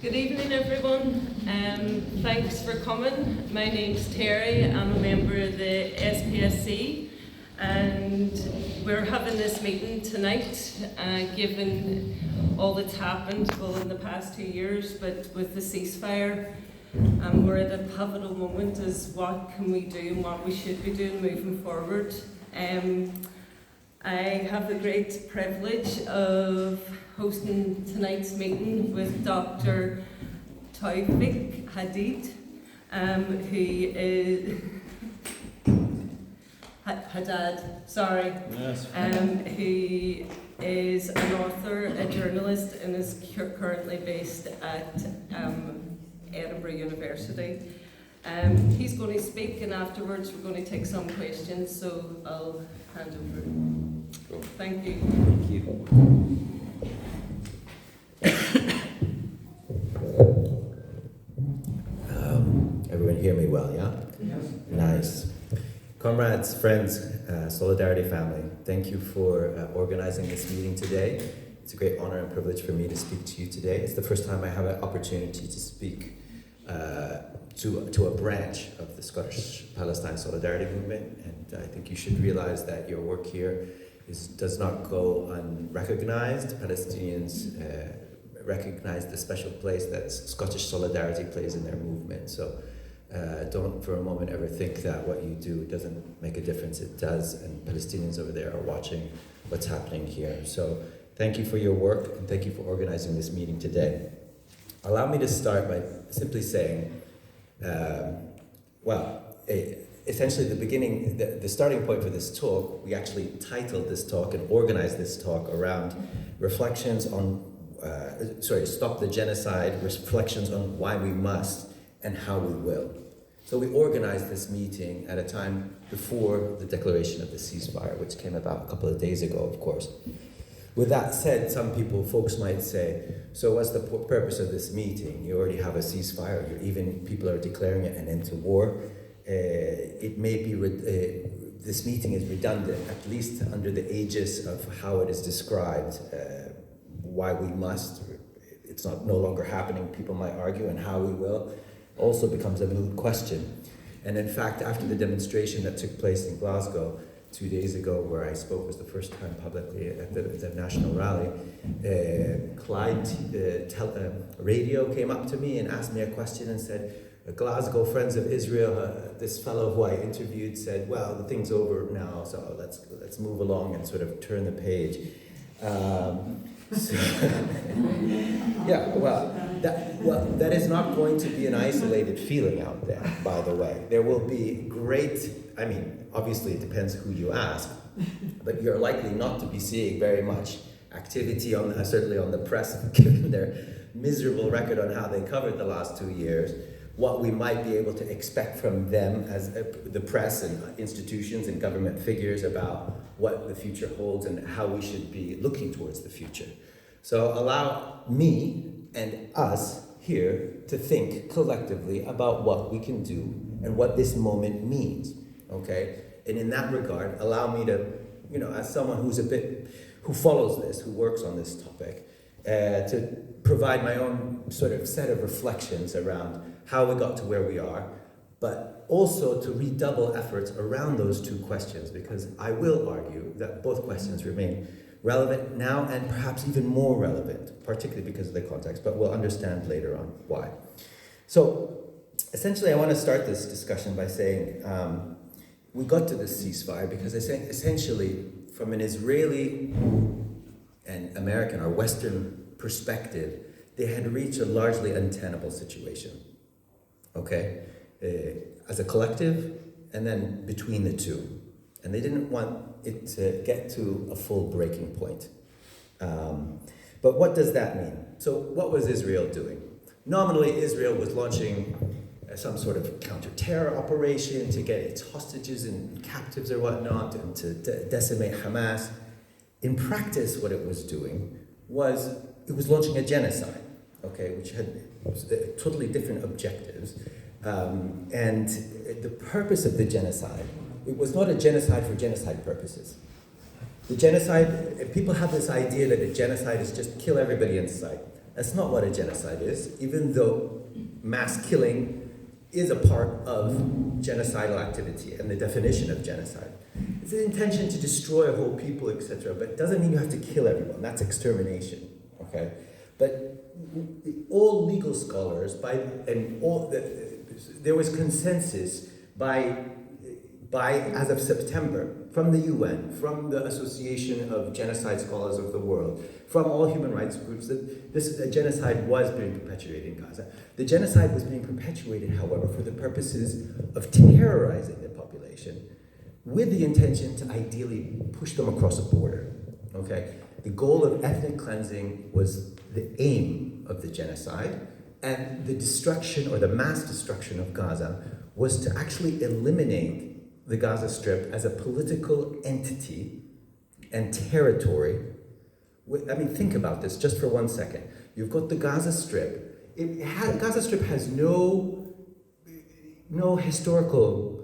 Good evening, everyone. Thanks for coming. My name's Terry. I'm a member of the SPSC, and we're having this meeting tonight, given all that's happened, in the past 2 years, but with the ceasefire. We're at a pivotal moment as what can we do and what we should be doing moving forward. I have the great privilege of hosting tonight's meeting with Dr. Toufic Haddad, who is who is an author, a journalist, and is currently based at Edinburgh University. He's going to speak, and afterwards we're going to take some questions, so I'll hand over. Cool. Thank you. Thank you. Everyone hear me well, yeah? Yes. Nice. Comrades, friends, Solidarity family, thank you for organizing this meeting today. It's a great honor and privilege for me to speak to you today. It's the first time I have an opportunity to speak to a branch of the Scottish Palestine Solidarity Movement, and I think you should realize that your work here does not go unrecognized. Palestinians recognize the special place that Scottish Solidarity plays in their movement. So don't for a moment ever think that what you do doesn't make a difference. It does, and Palestinians over there are watching what's happening here. So thank you for your work, and thank you for organizing this meeting today. Allow me to start by simply saying, essentially the starting point for this talk, we actually titled this talk and organized this talk around reflections on, Stop the Genocide, reflections on why we must and how we will. So we organized this meeting at a time before the declaration of the ceasefire, which came about a couple of days ago, of course. With that said, folks might say, so what's the purpose of this meeting? You already have a ceasefire, people are declaring it an end to war. It may be, this meeting is redundant, at least under the aegis of how it is described, why we must, it's no longer happening, people might argue, and how we will also becomes a moot question. And in fact, after the demonstration that took place in Glasgow 2 days ago, where I spoke was the first time publicly at the national rally, Clyde radio came up to me and asked me a question and said, Glasgow Friends of Israel, this fellow who I interviewed said, well, the thing's over now, so let's move along and sort of turn the page. That is not going to be an isolated feeling out there, by the way. There will be obviously it depends who you ask, but you're likely not to be seeing very much activity certainly on the press, given their miserable record on how they covered the last 2 years. What we might be able to expect from them as the press and institutions and government figures about what the future holds and how we should be looking towards the future. So allow me and us here to think collectively about what we can do and what this moment means, okay? And in that regard, allow me to, as someone who follows this, who works on this topic, to provide my own sort of set of reflections around how we got to where we are, but also to redouble efforts around those two questions, because I will argue that both questions remain relevant now and perhaps even more relevant, particularly because of the context, but we'll understand later on why. So essentially I want to start this discussion by saying we got to this ceasefire because essentially from an Israeli and American or Western perspective, they had reached a largely untenable situation, okay? As a collective, and then between the two. And they didn't want it to get to a full breaking point. But what does that mean? So what was Israel doing? Nominally, Israel was launching some sort of counter-terror operation to get its hostages and captives or whatnot, and to decimate Hamas. In practice, what it was doing was it was launching a genocide, okay, which had totally different objectives. And the purpose of the genocide, it was not a genocide for genocide purposes. The genocide, people have this idea that a genocide is just kill everybody in sight. That's not what a genocide is, even though mass killing is a part of genocidal activity and the definition of genocide. It's an intention to destroy a whole people, etc., but it doesn't mean you have to kill everyone. That's extermination, okay? But all legal scholars, there was consensus as of September, from the UN, from the Association of Genocide Scholars of the World, from all human rights groups, that this genocide was being perpetuated in Gaza. The genocide was being perpetuated, however, for the purposes of terrorizing the population, with the intention to ideally push them across a border. Okay, the goal of ethnic cleansing was the aim of the genocide, and the destruction or the mass destruction of Gaza was to actually eliminate the Gaza Strip as a political entity and territory. I mean, think about this just for 1 second. You've got the Gaza Strip. Gaza Strip has no historical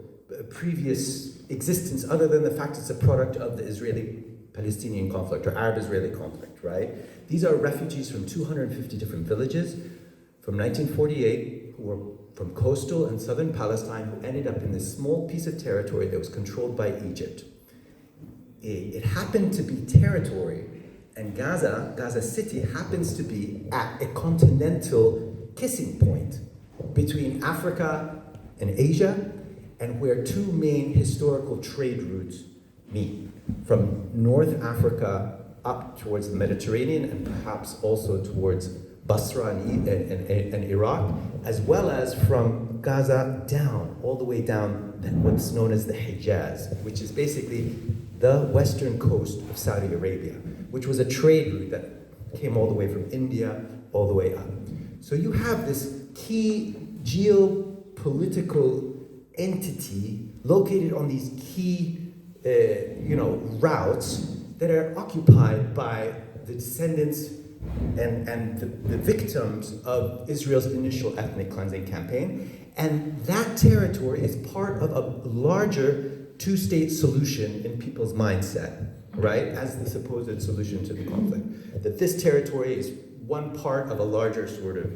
previous existence other than the fact it's a product of the Israeli-Palestinian conflict or Arab-Israeli conflict, right? These are refugees from 250 different villages from 1948 who were from coastal and southern Palestine who ended up in this small piece of territory that was controlled by Egypt. It happened to be territory, and Gaza City happens to be at a continental kissing point between Africa and Asia, and where two main historical trade routes meet, from North Africa up towards the Mediterranean and perhaps also towards Basra and Iraq, as well as from Gaza down, all the way down, what's known as the Hijaz, which is basically the western coast of Saudi Arabia, which was a trade route that came all the way from India all the way up. So you have this key geopolitical entity located on these key routes that are occupied by the descendants and the victims of Israel's initial ethnic cleansing campaign. And that territory is part of a larger two-state solution in people's mindset, right? As the supposed solution to the conflict. That this territory is one part of a larger sort of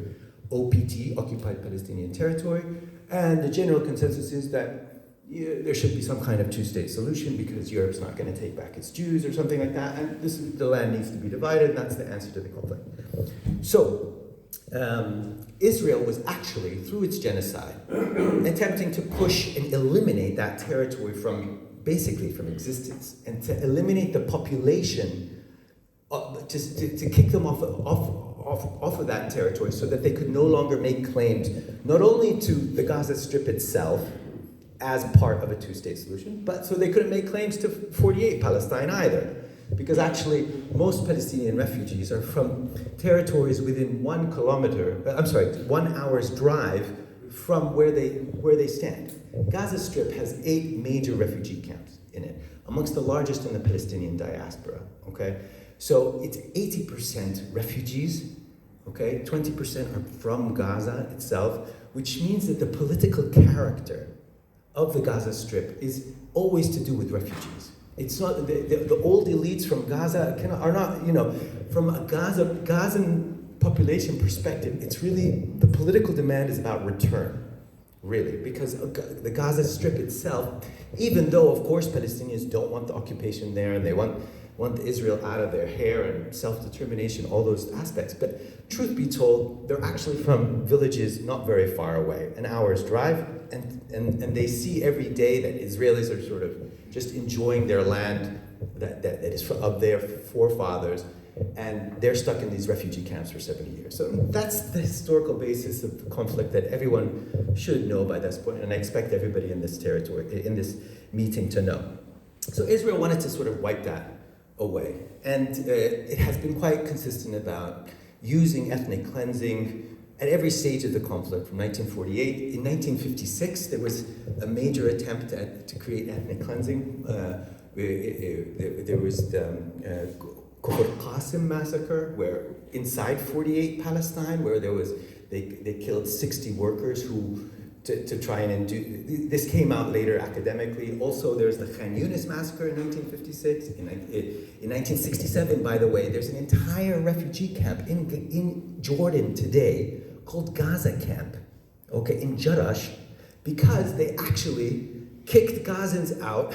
OPT, Occupied Palestinian Territory, and the general consensus is that there should be some kind of two-state solution because Europe's not going to take back its Jews or something like that, and the land needs to be divided, and that's the answer to the conflict. So, Israel was actually, through its genocide, attempting to push and eliminate that territory from existence, and to eliminate the population, to kick them off of that territory so that they could no longer make claims, not only to the Gaza Strip itself, as part of a two-state solution, but so they couldn't make claims to 48 Palestine either. Because actually, most Palestinian refugees are from territories within 1 hour's drive from where they stand. Gaza Strip has 8 major refugee camps in it, amongst the largest in the Palestinian diaspora, okay? So it's 80% refugees, okay? 20% are from Gaza itself, which means that the political character of the Gaza Strip is always to do with refugees. It's not the old elites from Gaza are not, from a Gazan population perspective, it's really, the political demand is about return, really, because the Gaza Strip itself, even though of course Palestinians don't want the occupation there and they want Israel out of their hair and self-determination, all those aspects, but truth be told, they're actually from villages not very far away, an hour's drive, and they see every day that Israelis are sort of just enjoying their land that is of their forefathers, and they're stuck in these refugee camps for 70 years. So that's the historical basis of the conflict that everyone should know by this point, and I expect everybody in this territory, in this meeting, to know. So Israel wanted to sort of wipe that away, and it has been quite consistent about using ethnic cleansing at every stage of the conflict, from 1948. In 1956, there was a major attempt to create ethnic cleansing. There was the Kfar Qasim massacre, where inside 48 Palestine, where they killed 60 workers who to try and do. This came out later academically. Also, there's the Khan Yunis massacre in 1956. In 1967, by the way, there's an entire refugee camp in Jordan today called Gaza Camp, okay, in Jarash, because they actually kicked Gazans out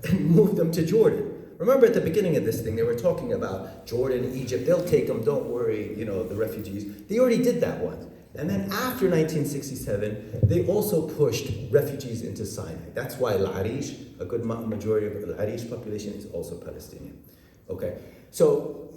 and moved them to Jordan. Remember at the beginning of this thing, they were talking about Jordan, Egypt, they'll take them, don't worry, the refugees. They already did that once. And then after 1967, they also pushed refugees into Sinai. That's why Al-Arish, a good majority of the Al-Arish population is also Palestinian. Okay, so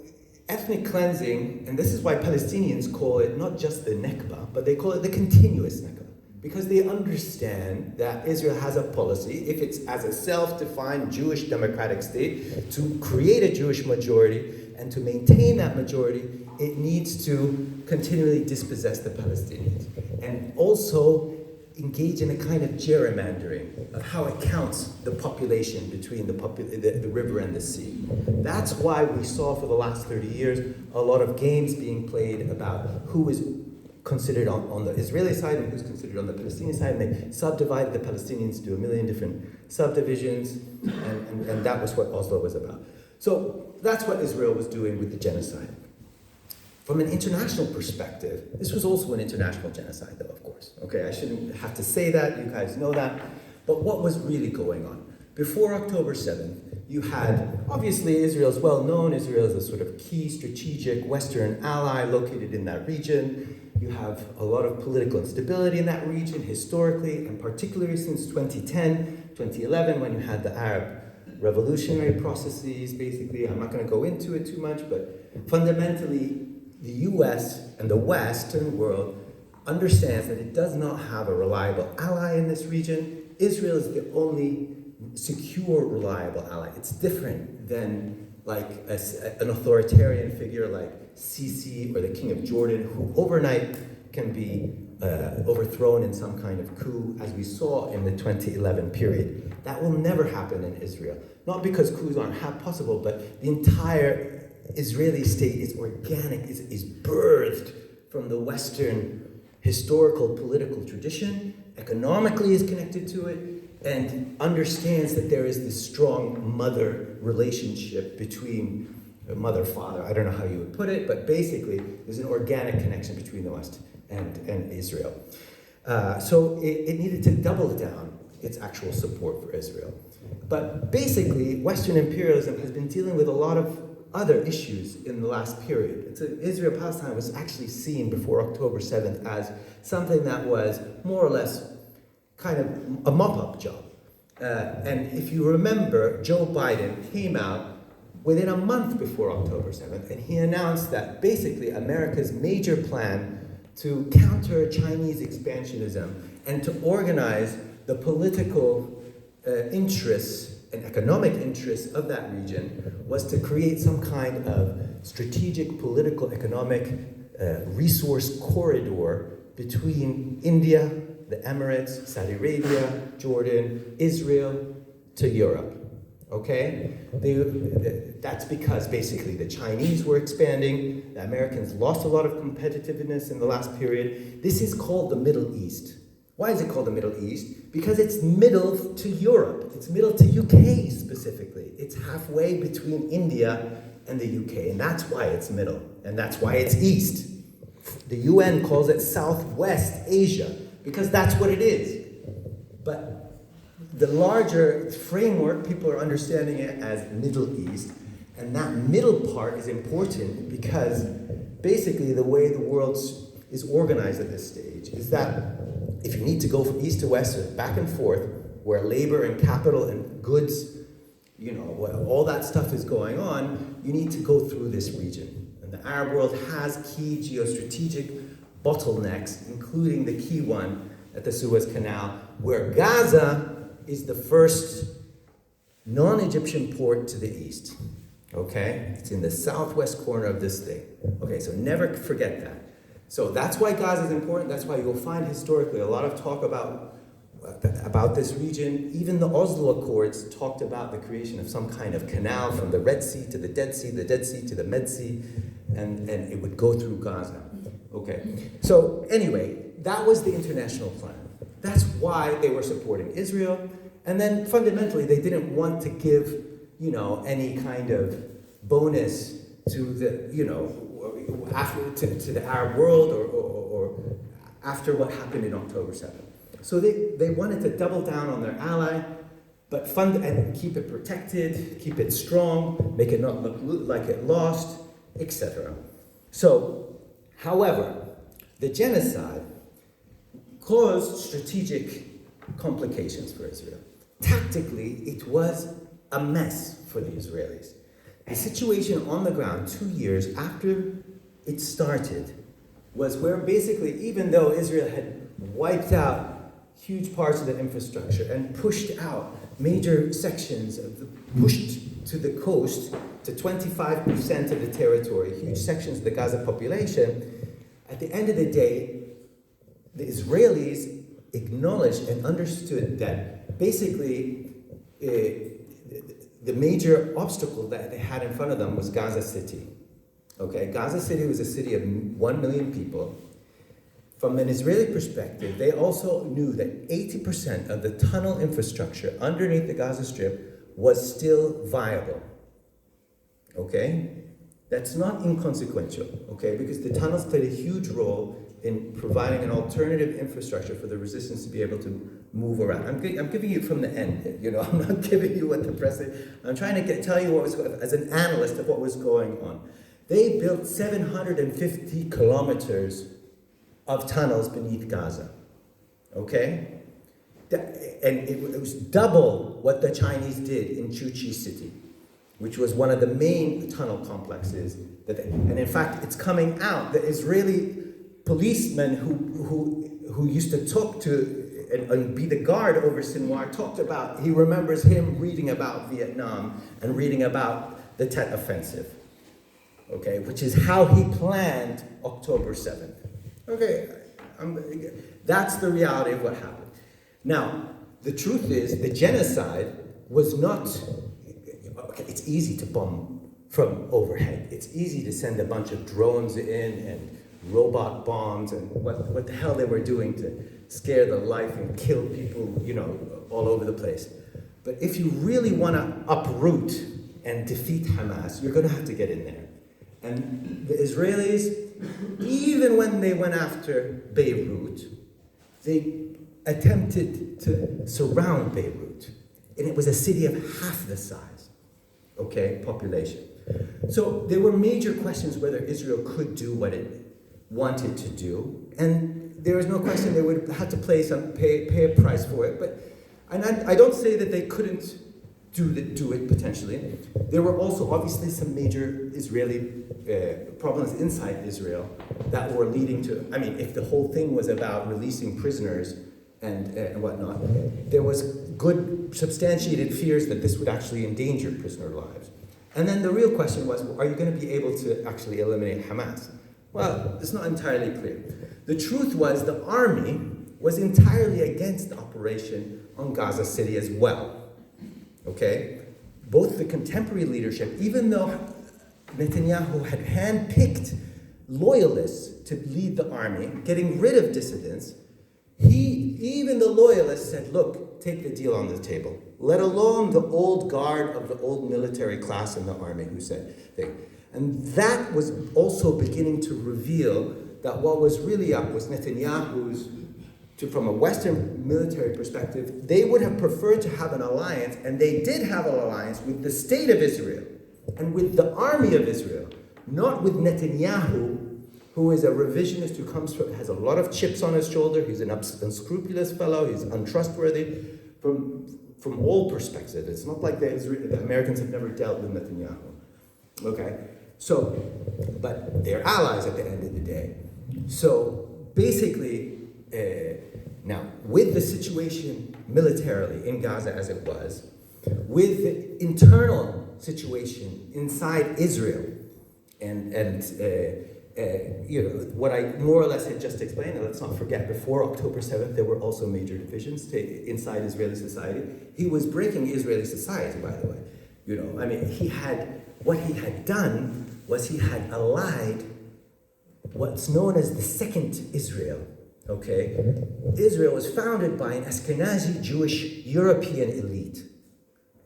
ethnic cleansing, and this is why Palestinians call it not just the Nakba, but they call it the continuous Nakba. Because they understand that Israel has a policy, if it's as a self-defined Jewish democratic state, to create a Jewish majority and to maintain that majority, it needs to continually dispossess the Palestinians. And also engage in a kind of gerrymandering of how it counts the population between the river and the sea. That's why we saw for the last 30 years a lot of games being played about who is considered on the Israeli side and who's considered on the Palestinian side, and they subdivided the Palestinians into a million different subdivisions, and that was what Oslo was about. So that's what Israel was doing with the genocide. From an international perspective, this was also an international genocide, though, of course. Okay, I shouldn't have to say that, you guys know that. But what was really going on? Before October 7th, you had, obviously, Israel's well known. Israel is a sort of key strategic Western ally located in that region. You have a lot of political instability in that region historically, and particularly since 2010, 2011, when you had the Arab revolutionary processes, basically. I'm not going to go into it too much, but fundamentally, the US and the Western world understands that it does not have a reliable ally in this region. Israel is the only secure, reliable ally. It's different than like an authoritarian figure like Sisi or the King of Jordan, who overnight can be overthrown in some kind of coup, as we saw in the 2011 period. That will never happen in Israel. Not because coups aren't possible, but the entire Israeli state is organic, is birthed from the Western historical political tradition, economically is connected to it, and understands that there is this strong mother relationship between mother-father, I don't know how you would put it, but basically there's an organic connection between the West and Israel. So it needed to double down its actual support for Israel. But basically, Western imperialism has been dealing with a lot of other issues in the last period. Israel-Palestine was actually seen before October 7th as something that was more or less kind of a mop-up job. And if you remember, Joe Biden came out within a month before October 7th, and he announced that basically America's major plan to counter Chinese expansionism and to organize the political interests and economic interests of that region was to create some kind of strategic, political, economic resource corridor between India, the Emirates, Saudi Arabia, Jordan, Israel, to Europe. Okay? That's because basically the Chinese were expanding, the Americans lost a lot of competitiveness in the last period. This is called the Middle East. Why is it called the Middle East? Because it's middle to Europe. It's middle to UK specifically. It's halfway between India and the UK, and that's why it's middle, and that's why it's east. The UN calls it Southwest Asia, because that's what it is. But the larger framework, people are understanding it as Middle East, and that middle part is important because basically the way the world is organized at this stage is that if you need to go from east to west, or back and forth, where labor and capital and goods, all that stuff is going on, you need to go through this region. And the Arab world has key geostrategic bottlenecks, including the key one at the Suez Canal, where Gaza is the first non-Egyptian port to the east. Okay? It's in the southwest corner of this thing. Okay, so never forget that. So that's why Gaza is important. That's why you'll find historically a lot of talk about this region. Even the Oslo Accords talked about the creation of some kind of canal from the Red Sea to the Dead Sea to the Med Sea, and it would go through Gaza. Okay. So anyway, that was the international plan. That's why they were supporting Israel. And then fundamentally, they didn't want to give, any kind of bonus to the, after to the Arab world or after what happened in October 7th. So they wanted to double down on their ally, but fund and keep it protected, keep it strong, make it not look like it lost, etc. So, however, the genocide caused strategic complications for Israel. Tactically, it was a mess for the Israelis. The situation on the ground 2 years after it started was where basically, even though Israel had wiped out huge parts of the infrastructure and pushed out major sections pushed to the coast to 25% of the territory, huge sections of the Gaza population, at the end of the day, the Israelis acknowledged and understood that basically the major obstacle that they had in front of them was Gaza City. Okay, Gaza City was a city of 1 million people. From an Israeli perspective, they also knew that 80% of the tunnel infrastructure underneath the Gaza Strip was still viable. Okay? That's not inconsequential, okay? Because the tunnels played a huge role in providing an alternative infrastructure for the resistance to be able to move around. I'm giving you from the end, I'm not giving you what the press is. I'm trying to tell you what was going on, as an analyst of what was going on. They built 750 kilometers of tunnels beneath Gaza, okay? And it was double what the Chinese did in Chuchi City, which was one of the main tunnel complexes. And in fact, it's coming out that Israeli policemen who used to talk to and be the guard over Sinwar talked about, he remembers him reading about Vietnam and reading about the Tet Offensive, okay, which is how he planned October 7th. Okay, that's the reality of what happened. Now, the truth is, the genocide was not, okay, it's easy to bomb from overhead. It's easy to send a bunch of drones in and robot bombs and what the hell they were doing to scare the life and kill people, all over the place. But if you really want to uproot and defeat Hamas, you're going to have to get in there. And the Israelis, even when they went after Beirut, they attempted to surround Beirut. And it was a city of half the size, okay, population. So there were major questions whether Israel could do what it wanted to do. And there is no question they would have to pay a price for it. But I don't say that they couldn't do it potentially. There were also obviously some major Israeli problems inside Israel that were leading to, if the whole thing was about releasing prisoners and whatnot, there was good substantiated fears that this would actually endanger prisoner lives. And then the real question was, are you going to be able to actually eliminate Hamas? Well, it's not entirely clear. The truth was the army was entirely against the operation on Gaza City as well. Okay? Both the contemporary leadership, even though Netanyahu had handpicked loyalists to lead the army, getting rid of dissidents, even the loyalists said, look, take the deal on the table, let alone the old guard of the old military class in the army who said thing. And that was also beginning to reveal that what was really up was Netanyahu's, from a Western military perspective, they would have preferred to have an alliance, and they did have an alliance with the state of Israel and with the army of Israel, not with Netanyahu, who is a revisionist who has a lot of chips on his shoulder. He's an unscrupulous fellow. He's untrustworthy from all perspectives. It's not like the Americans have never dealt with Netanyahu. Okay, so, but they're allies at the end of the day. So basically, now with the situation militarily in Gaza as it was, with the internal situation inside Israel, and what I more or less had just explained, and let's not forget, before October 7th, there were also major divisions inside Israeli society. He was breaking Israeli society, by the way. What he had done was he had allied what's known as the Second Israel, okay? Israel was founded by an Ashkenazi Jewish European elite.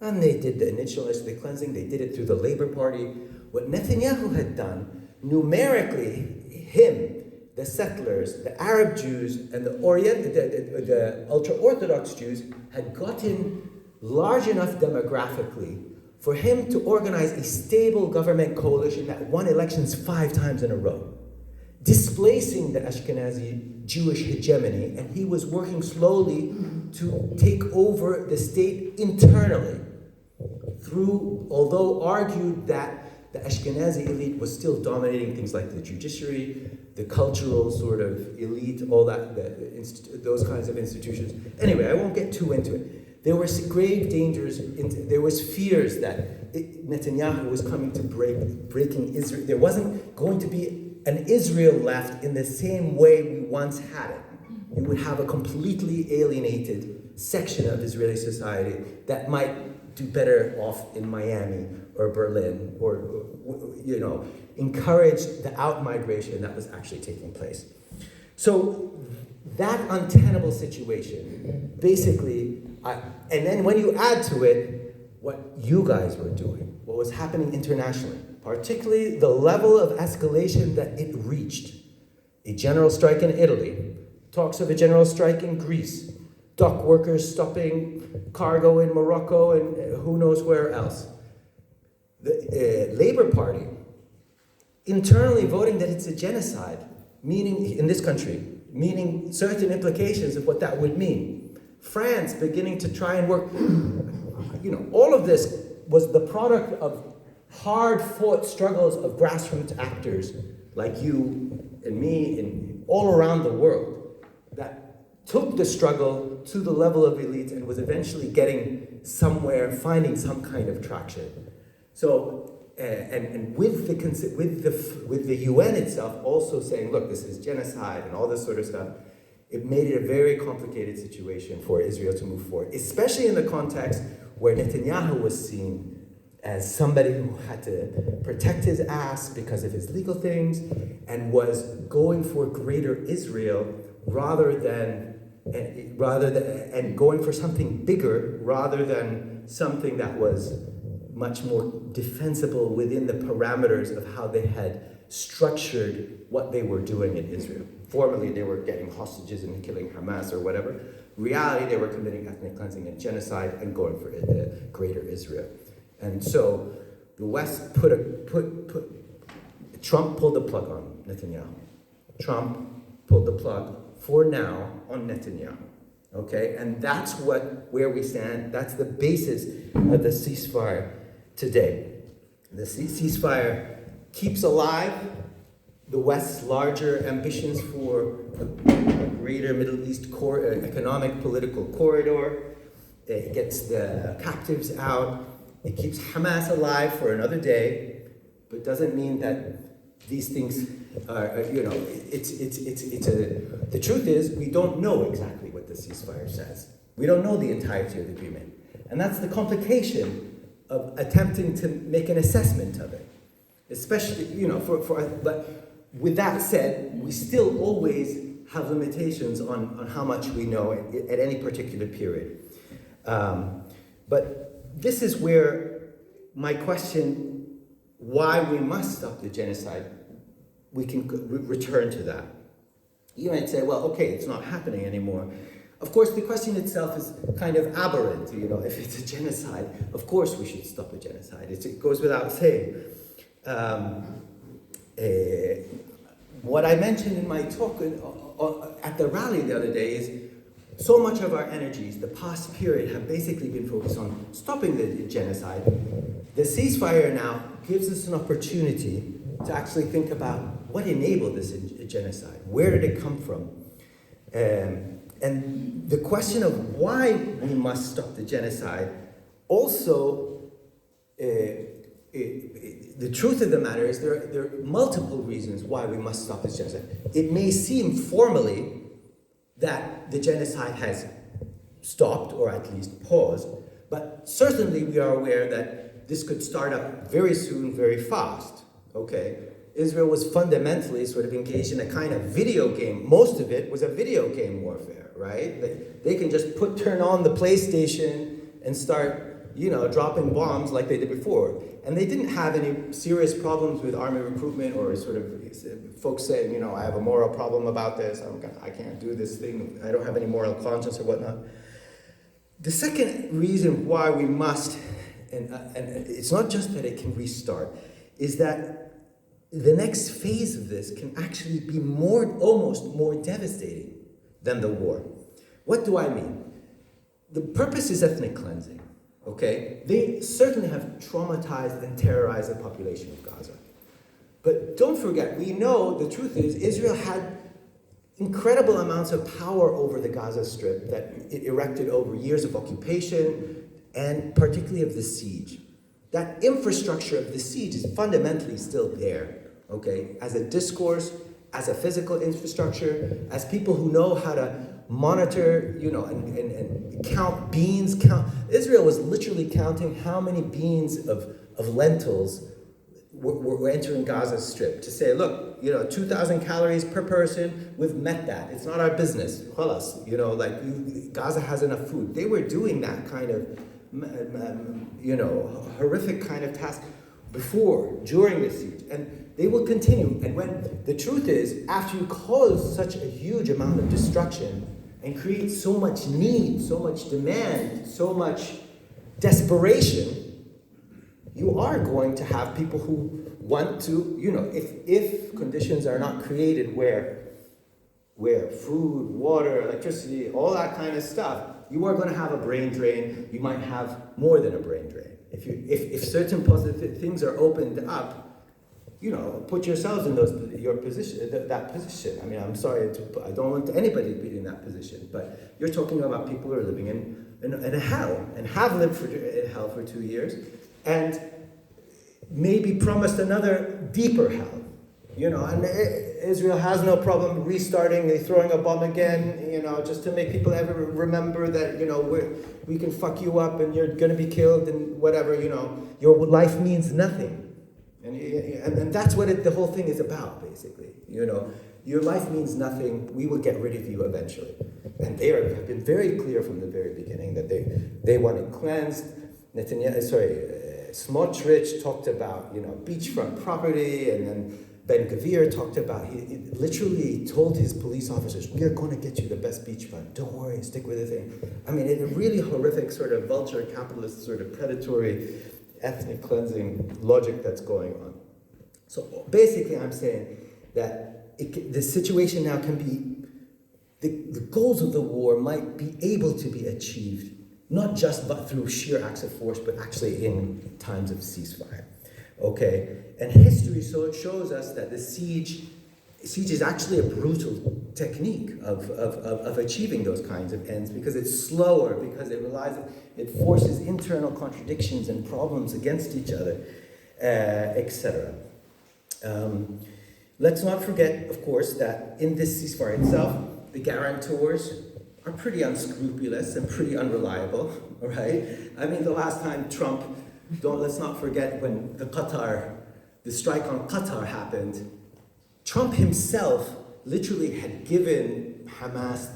And they did the initial ethnic cleansing, they did it through the Labour Party. What Netanyahu had done, numerically, him, the settlers, the Arab Jews, and the ultra-Orthodox Jews had gotten large enough demographically for him to organize a stable government coalition that won elections 5 times in a row, displacing the Ashkenazi Jewish hegemony, and he was working slowly to take over the state internally through, although argued that the Ashkenazi elite was still dominating things like the judiciary, the cultural sort of elite, all that, those kinds of institutions. Anyway, I won't get too into it. There were grave dangers, there was fears that Netanyahu was coming to breaking Israel. There wasn't going to be an Israel left in the same way we once had it. You would have a completely alienated section of Israeli society that might do better off in Miami or Berlin, or encourage the out-migration that was actually taking place. So that untenable situation, basically, and then when you add to it what you guys were doing, what was happening internationally, particularly the level of escalation that it reached, a general strike in Italy, talks of a general strike in Greece, dock workers stopping cargo in Morocco and who knows where else. The Labour Party internally voting that it's a genocide, meaning in this country, meaning certain implications of what that would mean. France beginning to try and work, all of this was the product of hard-fought struggles of grassroots actors like you and me and all around the world that took the struggle to the level of elites and was eventually getting somewhere, finding some kind of traction. So, and with the UN itself also saying, look, this is genocide and all this sort of stuff, it made it a very complicated situation for Israel to move forward, especially in the context where Netanyahu was seen as somebody who had to protect his ass because of his legal things and was going for greater Israel rather than going for something bigger rather than something that was much more defensible within the parameters of how they had structured what they were doing in Israel. Formally, they were getting hostages and killing Hamas or whatever. Reality, they were committing ethnic cleansing and genocide and going for greater Israel. And so the West Trump pulled the plug on Netanyahu. Trump pulled the plug for now on Netanyahu. Okay, and that's where we stand. That's the basis of the ceasefire today. The ceasefire keeps alive the West's larger ambitions for a greater Middle East economic political corridor. It gets the captives out. It keeps Hamas alive for another day, but doesn't mean that these things are, the truth is we don't know exactly what the ceasefire says. We don't know the entirety of the agreement. And that's the complication of attempting to make an assessment of it. Especially, but with that said, we still always have limitations on how much we know at any particular period. But this is where my question, why we must stop the genocide, we can return to that. You might say, well, okay, it's not happening anymore. Of course, the question itself is kind of aberrant. If it's a genocide, of course we should stop the genocide. It goes without saying. What I mentioned in my talk at the rally the other day is so much of our energies, the past period, have basically been focused on stopping the genocide. The ceasefire now gives us an opportunity to actually think about what enabled this genocide. Where did it come from? And the question of why we must stop the genocide also, the truth of the matter is there are multiple reasons why we must stop this genocide. It may seem formally that the genocide has stopped or at least paused, but certainly we are aware that this could start up very soon, very fast, okay? Israel was fundamentally sort of engaged in a kind of video game. Most of it was a video game warfare, right? They can just turn on the PlayStation and start, dropping bombs like they did before. And they didn't have any serious problems with army recruitment or sort of folks saying, I have a moral problem about this. I can't do this thing. I don't have any moral conscience or whatnot. The second reason why we must, and it's not just that it can restart, is that the next phase of this can actually be almost more devastating than the war. What do I mean? The purpose is ethnic cleansing, okay? They certainly have traumatized and terrorized the population of Gaza. But don't forget, we know the truth is Israel had incredible amounts of power over the Gaza Strip that it erected over years of occupation and particularly of the siege. That infrastructure of the siege is fundamentally still there, okay? As a discourse, as a physical infrastructure, as people who know how to monitor, and count beans. Israel was literally counting how many beans of lentils were entering Gaza Strip to say, look, 2,000 calories per person, we've met that. It's not our business. Khalas, Gaza has enough food. They were doing that kind of horrific kind of task before, during the siege, and they will continue. And when the truth is, after you cause such a huge amount of destruction and create so much need, so much demand, so much desperation, you are going to have people who want to, if conditions are not created where food, water, electricity, all that kind of stuff, you are going to have a brain drain. You might have more than a brain drain. If certain positive things are opened up, put yourselves in that position. I mean, I'm sorry, I don't want anybody to be in that position, but you're talking about people who are living in a hell and have lived in hell for 2 years, and maybe promised another deeper hell. And Israel has no problem restarting, throwing a bomb again, just to make people ever remember that, we can fuck you up and you're going to be killed and whatever, your life means nothing. And that's what the whole thing is about, basically. Your life means nothing, we will get rid of you eventually. And they have been very clear from the very beginning that they want it cleansed. Smotrich talked about, beachfront property, and then Ben Gvir talked about, he literally told his police officers, we are going to get you the best beachfront. Don't worry, stick with the thing. I mean, a really horrific sort of vulture capitalist sort of predatory ethnic cleansing logic that's going on. So basically I'm saying that the situation now can be, the goals of the war might be able to be achieved, not just but through sheer acts of force, but actually in times of ceasefire. Okay, and history shows us that the siege is actually a brutal technique of achieving those kinds of ends, because it's slower, because it forces internal contradictions and problems against each other, etc. Let's not forget, of course, that in this ceasefire itself, the guarantors are pretty unscrupulous and pretty unreliable, right? I mean, the last time Trump, let's not forget when the strike on Qatar happened, Trump himself literally had given Hamas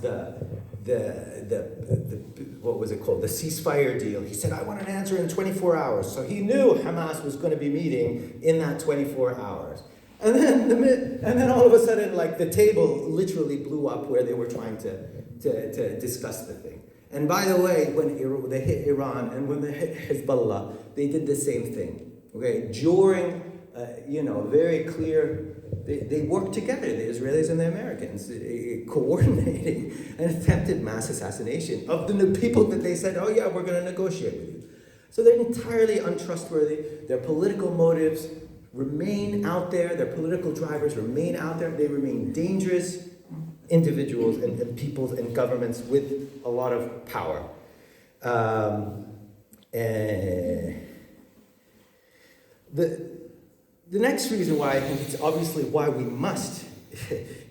what was it called? The ceasefire deal. He said, I want an answer in 24 hours. So he knew Hamas was going to be meeting in that 24 hours. And then all of a sudden, the table literally blew up where they were trying to discuss the thing. And by the way, when they hit Iran and when they hit Hezbollah, they did the same thing. Okay, during very clear, they worked together, the Israelis and the Americans, coordinating an attempted mass assassination of the people that they said, oh yeah, we're going to negotiate with you. So they're entirely untrustworthy. Their political motives remain out there. Their political drivers remain out there. They remain dangerous individuals and peoples and governments with a lot of power. The next reason why I think it's obviously why we must,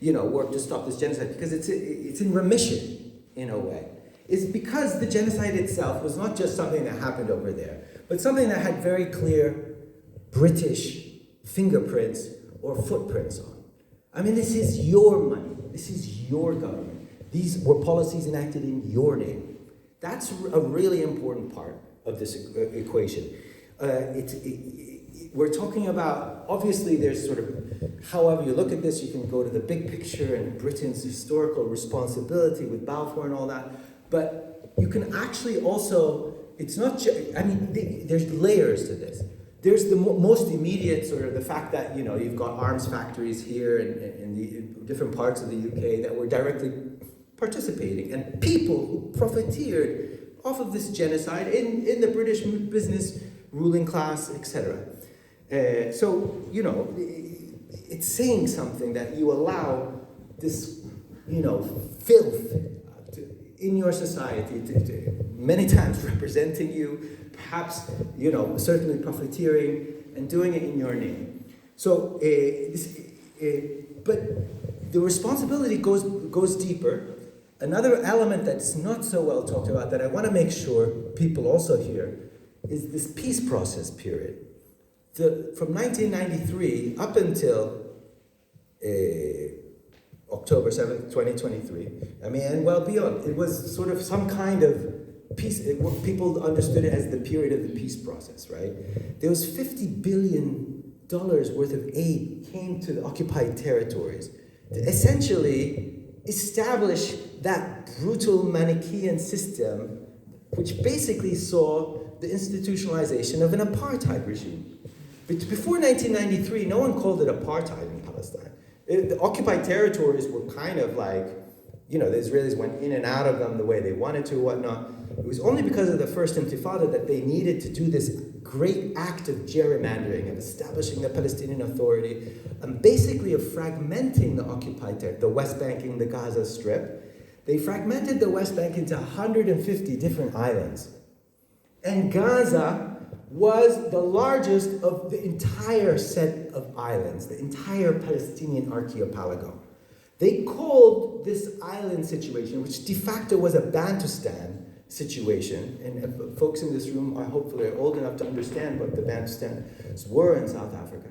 work to stop this genocide, because it's in remission in a way, is because the genocide itself was not just something that happened over there, but something that had very clear British fingerprints or footprints on. I mean, this is your money. This is your government. These were policies enacted in your name. That's a really important part of this equation. We're talking about, obviously there's sort of, however you look at this, you can go to the big picture and Britain's historical responsibility with Balfour and all that, but you can actually also, it's not just, I mean, there's layers to this. There's the most immediate sort of the fact that, you know, you've got arms factories here in the different parts of the UK that were directly participating, and people who profiteered off of this genocide in the British business ruling class, etc. So, you know, it's saying something that you allow this, you know, filth in your society, many times representing you, perhaps, you know, certainly profiteering and doing it in your name. So, but the responsibility goes deeper. Another element that's not so well talked about that I want to make sure people also hear is this peace process period. From 1993 up until October 7th, 2023, I mean, and well beyond, it was sort of some kind of peace. People understood it as the period of the peace process, right? There was $50 billion worth of aid came to the occupied territories to essentially establish that brutal Manichaean system, which basically saw the institutionalization of an apartheid regime. But before 1993, no one called it apartheid in Palestine. The occupied territories were kind of like, you know, the Israelis went in and out of them the way they wanted to, whatnot. It was only because of the first Intifada that they needed to do this great act of gerrymandering and establishing the Palestinian Authority and basically of fragmenting the occupied territory, the West Bank and the Gaza Strip. They fragmented the West Bank into 150 different islands. And Gaza was the largest of the entire set of islands, the entire Palestinian archipelago. They called this island situation, which de facto was a Bantustan situation, and folks in this room are hopefully old enough to understand what the Bantustans were in South Africa,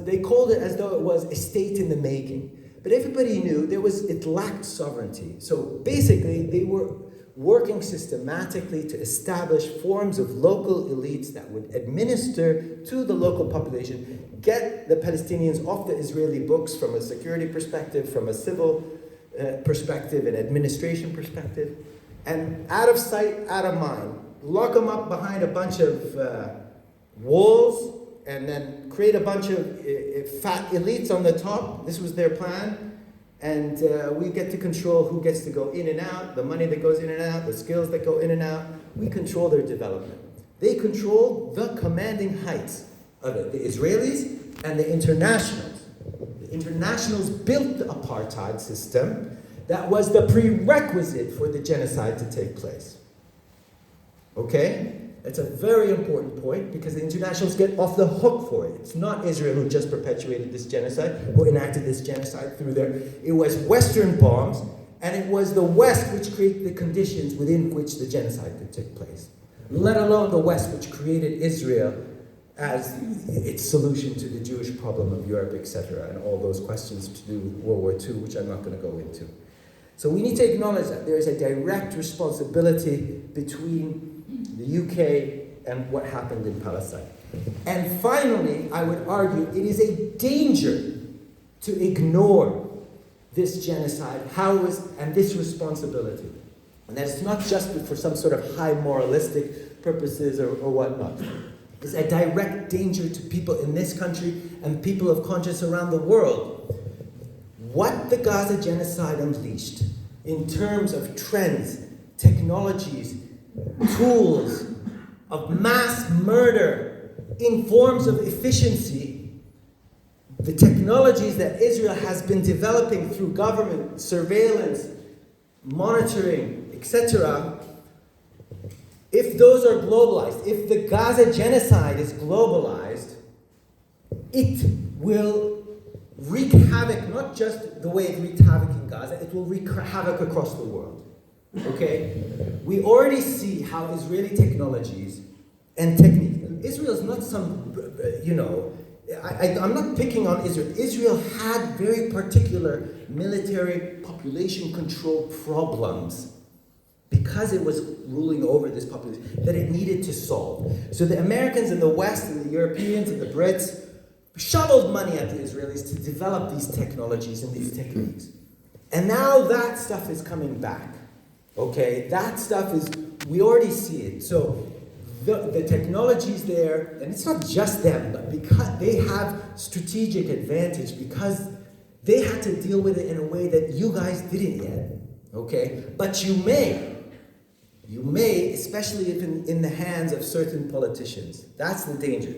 they called it as though it was a state in the making. But everybody knew it lacked sovereignty. So basically, they were working systematically to establish forms of local elites that would administer to the local population, get the Palestinians off the Israeli books from a security perspective, from a civil perspective, an administration perspective, and out of sight, out of mind. Lock them up behind a bunch of walls, and then create a bunch of fat elites on the top. This was their plan. And we get to control who gets to go in and out, the money that goes in and out, the skills that go in and out. We control their development. They control the commanding heights of it, the Israelis and the internationals. The internationals built the apartheid system that was the prerequisite for the genocide to take place. Okay? It's a very important point because the internationals get off the hook for it. It's not Israel who just perpetuated this genocide or enacted this genocide through their... It was Western bombs, and it was the West which created the conditions within which the genocide could take place. Let alone the West which created Israel as its solution to the Jewish problem of Europe, etc., and all those questions to do with World War II, which I'm not going to go into. So we need to acknowledge that there is a direct responsibility between the UK and what happened in Palestine. And finally, I would argue it is a danger to ignore this genocide, and this responsibility. And that it's not just for some sort of high moralistic purposes or whatnot. It's a direct danger to people in this country and people of conscience around the world. What the Gaza genocide unleashed in terms of trends, technologies, tools of mass murder in forms of efficiency, the technologies that Israel has been developing through government surveillance, monitoring, etc., if those are globalized, if the Gaza genocide is globalized, it will wreak havoc, not just the way it wreaked havoc in Gaza, it will wreak havoc across the world. Okay? We already see how Israeli technologies and technique, Israel is not some, I'm not picking on Israel. Israel had very particular military population control problems because it was ruling over this population that it needed to solve. So the Americans and the West and the Europeans and the Brits shoveled money at the Israelis to develop these technologies and these techniques. And now that stuff is coming back. Okay? That stuff is, we already see it. So the technology's there, and it's not just them, but because they have strategic advantage, because they had to deal with it in a way that you guys didn't yet. Okay? But you may, especially if in the hands of certain politicians. That's the danger.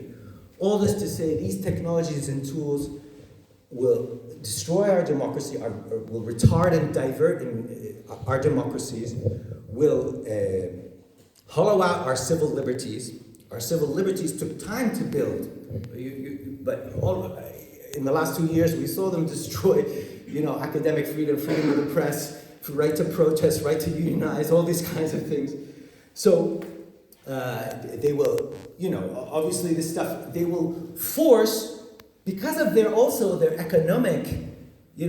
All this to say, these technologies and tools will destroy our democracy, will retard and divert our democracies, will hollow out our civil liberties. Our civil liberties took time to build, but in the last 2 years we saw them destroy, academic freedom, freedom of the press, right to protest, right to unionize, all these kinds of things. So they will, obviously this stuff, they will force, because of their economic, they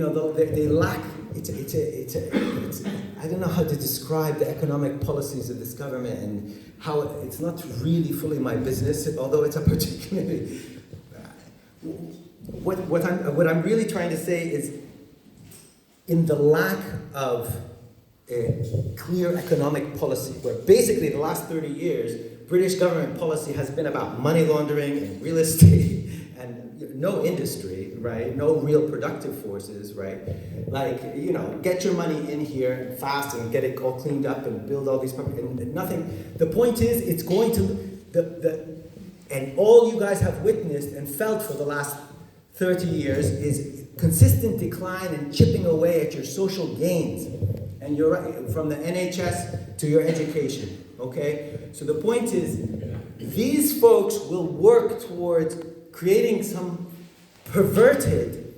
lack, I don't know how to describe the economic policies of this government and how it's not really fully my business, although it's a particularly, what I'm really trying to say is, in the lack of a clear economic policy, where basically the last 30 years, British government policy has been about money laundering and real estate and no industry, right? No real productive forces, right? Like, get your money in here fast and get it all cleaned up and build all these properties and nothing. The point is, it's going to, and all you guys have witnessed and felt for the last 30 years is consistent decline and chipping away at your social gains, and you're right, from the NHS to your education, okay? So the point is, these folks will work towards creating some perverted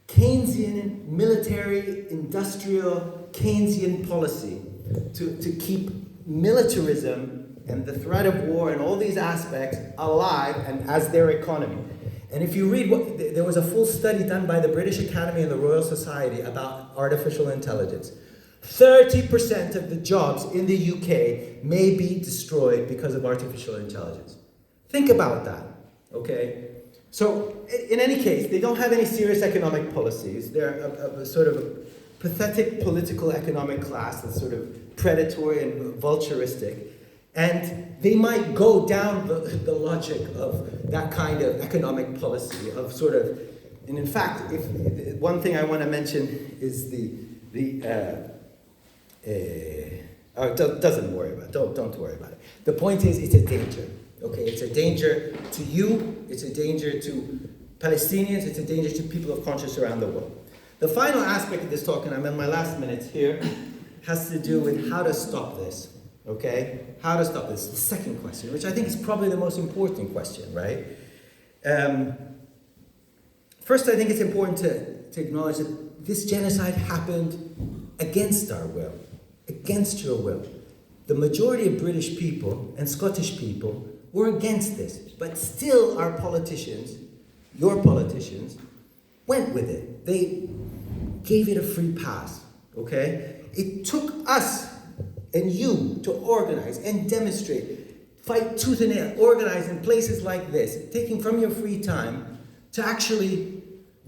Keynesian military, industrial, Keynesian policy to keep militarism and the threat of war and all these aspects alive and as their economy. And if you read, there was a full study done by the British Academy and the Royal Society about artificial intelligence. 30% of the jobs in the UK may be destroyed because of artificial intelligence. Think about that, okay? So, in any case, they don't have any serious economic policies. They're a sort of a pathetic political economic class that's sort of predatory and vulturistic. And they might go down the logic of that kind of economic policy of sort of, and in fact, one thing I want to mention is doesn't worry about it. Don't worry about it. The point is, it's a danger. Okay, it's a danger to you. It's a danger to Palestinians. It's a danger to people of conscience around the world. The final aspect of this talk, and I'm in my last minutes here, has to do with how to stop this. Okay? How to stop this? The second question, which I think is probably the most important question, right? First, I think it's important to acknowledge that this genocide happened against our will, against your will. The majority of British people and Scottish people were against this, but still our politicians, your politicians, went with it. They gave it a free pass, okay? It took us and you to organize and demonstrate, fight tooth and nail, organize in places like this, taking from your free time to actually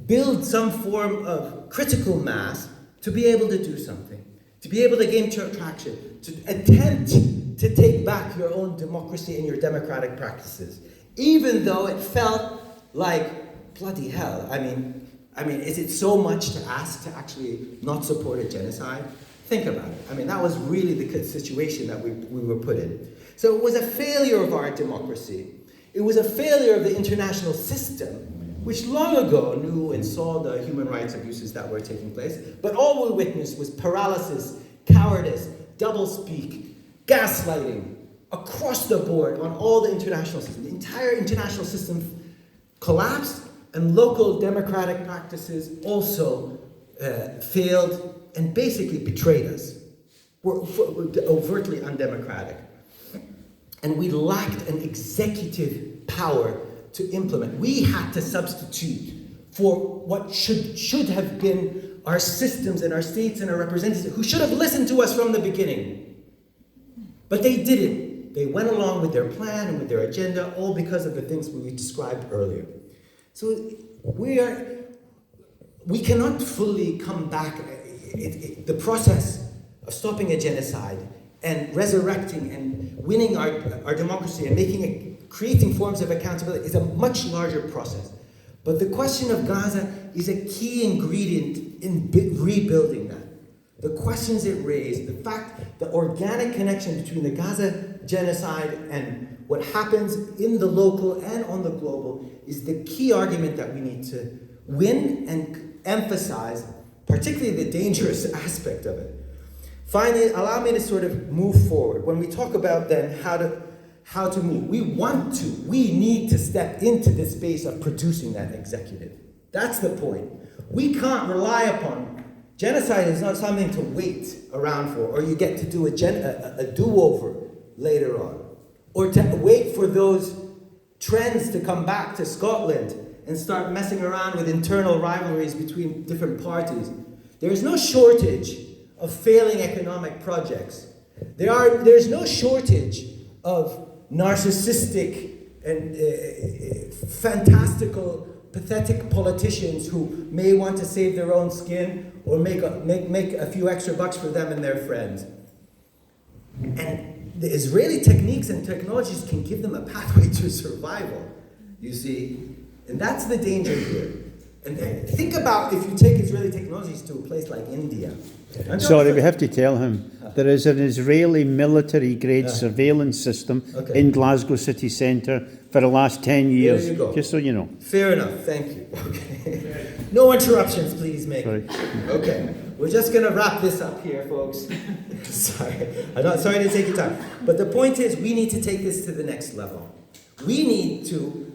build some form of critical mass to be able to do something, to be able to gain traction, to attempt to take back your own democracy and your democratic practices, even though it felt like bloody hell. I mean, is it so much to ask to actually not support a genocide? Think about it. I mean, that was really the situation that we were put in. So it was a failure of our democracy. It was a failure of the international system, which long ago knew and saw the human rights abuses that were taking place. But all we witnessed was paralysis, cowardice, doublespeak, gaslighting across the board on all the international system. The entire international system collapsed, and local democratic practices also failed and basically betrayed us. Were overtly undemocratic. And we lacked an executive power to implement. We had to substitute for what should have been our systems and our states and our representatives, who should have listened to us from the beginning. But they didn't. They went along with their plan and with their agenda, all because of the things we described earlier. So we cannot fully come back. The process of stopping a genocide and resurrecting and winning our democracy and creating forms of accountability is a much larger process. But the question of Gaza is a key ingredient in rebuilding that. The questions it raised, the organic connection between the Gaza genocide and what happens in the local and on the global is the key argument that we need to win and emphasize, particularly the dangerous aspect of it. Finally, allow me to sort of move forward. When we talk about then how to move, we need to step into the space of producing that executive. That's the point. We can't rely upon, genocide is not something to wait around for, or you get to do a do-over later on, or to wait for those trends to come back to Scotland and start messing around with internal rivalries between different parties. There is no shortage of failing economic projects. There's no shortage of narcissistic and fantastical, pathetic politicians who may want to save their own skin or make a few extra bucks for them and their friends. And the Israeli techniques and technologies can give them a pathway to survival, you see. And that's the danger here. And think about if you take Israeli technologies to a place like India. Sorry, we have to tell him. There is an Israeli military-grade surveillance system in Glasgow city centre for the last 10 years. There you go. Just so you know. Fair enough, thank you. Okay. No interruptions, please, Meg. Sorry. Okay, we're just going to wrap this up here, folks. Sorry, I'm not sorry to take your time. But the point is, we need to take this to the next level. We need to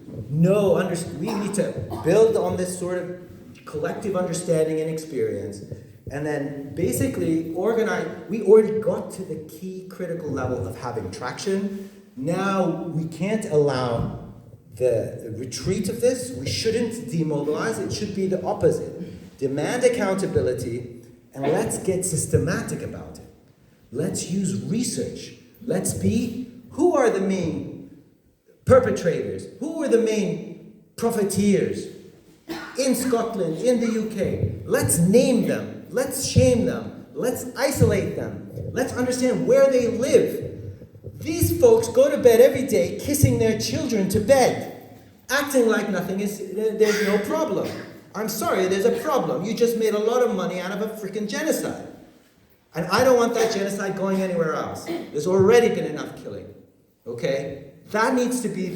we need to build on this sort of collective understanding and experience, and then basically organize. We already got to the key critical level of having traction. Now we can't allow the retreat of this. We shouldn't demobilize. It should be the opposite. Demand accountability, and let's get systematic about it. Let's use research. Let's be, who are the main perpetrators? Who are the main profiteers in Scotland, in the UK? Let's name them. Let's shame them. Let's isolate them. Let's understand where they live. These folks go to bed every day kissing their children to bed, acting like there's no problem. I'm sorry, there's a problem. You just made a lot of money out of a freaking genocide. And I don't want that genocide going anywhere else. There's already been enough killing. Okay? That needs to be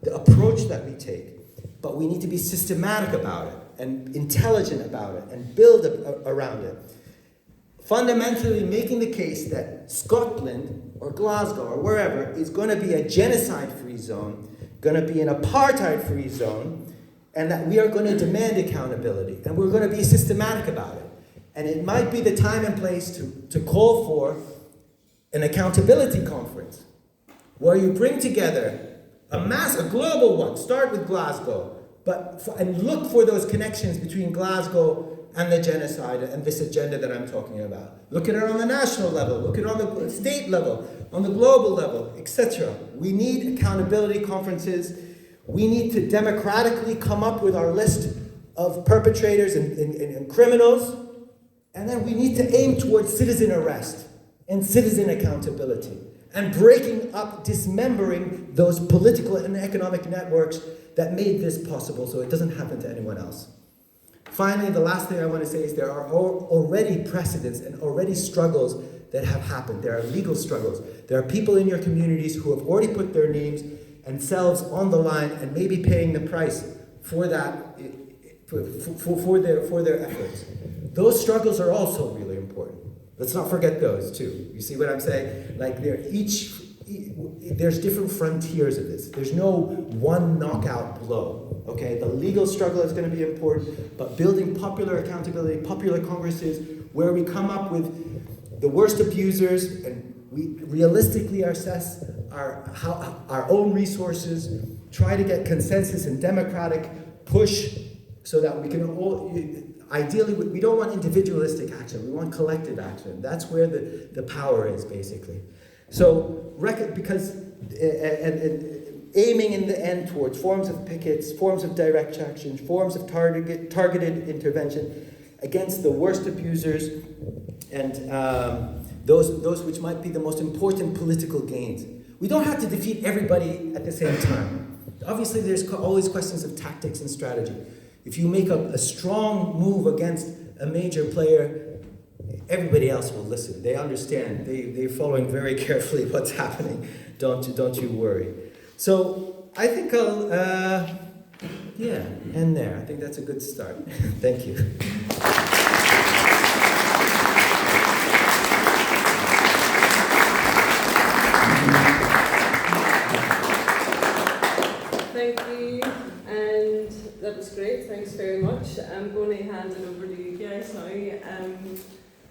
the approach that we take. But we need to be systematic about it and intelligent about it and build around it. Fundamentally making the case that Scotland or Glasgow or wherever is going to be a genocide-free zone, going to be an apartheid-free zone, and that we are going to demand accountability, and we're going to be systematic about it. And it might be the time and place to call for an accountability conference, where you bring together a global one, start with Glasgow, and look for those connections between Glasgow and the genocide and this agenda that I'm talking about. Look at it on the national level, look at it on the state level, on the global level, etc. We need accountability conferences. We need to democratically come up with our list of perpetrators and criminals, and then we need to aim towards citizen arrest and citizen accountability, and breaking up, dismembering those political and economic networks that made this possible so it doesn't happen to anyone else. Finally, the last thing I want to say is there are already precedents and already struggles that have happened. There are legal struggles. There are people in your communities who have already put their names and selves on the line and maybe paying the price for that, for their efforts. Those struggles are also really important. Let's not forget those too. You see what I'm saying? Like there's different frontiers of this. There's no one knockout blow. Okay, the legal struggle is going to be important, but building popular accountability, popular congresses, where we come up with the worst abusers and we realistically assess our own resources try to get consensus and democratic push so that we can all, ideally, we don't want individualistic action, we want collective action. That's where the power is, basically. So, because, aiming in the end towards forms of pickets, forms of direct action, forms of targeted intervention against the worst abusers and those which might be the most important political gains. We don't have to defeat everybody at the same time. Obviously, there's always questions of tactics and strategy. If you make a strong move against a major player, everybody else will listen. They understand. They're following very carefully what's happening. Don't you worry. So I think I'll end there. I think that's a good start. Thank you. Thank you, and that was great. Thanks very much. I'm going to hand it over to you guys now.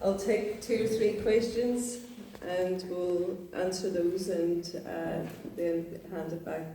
I'll take 2 or 3 questions, and we'll answer those, and then hand it back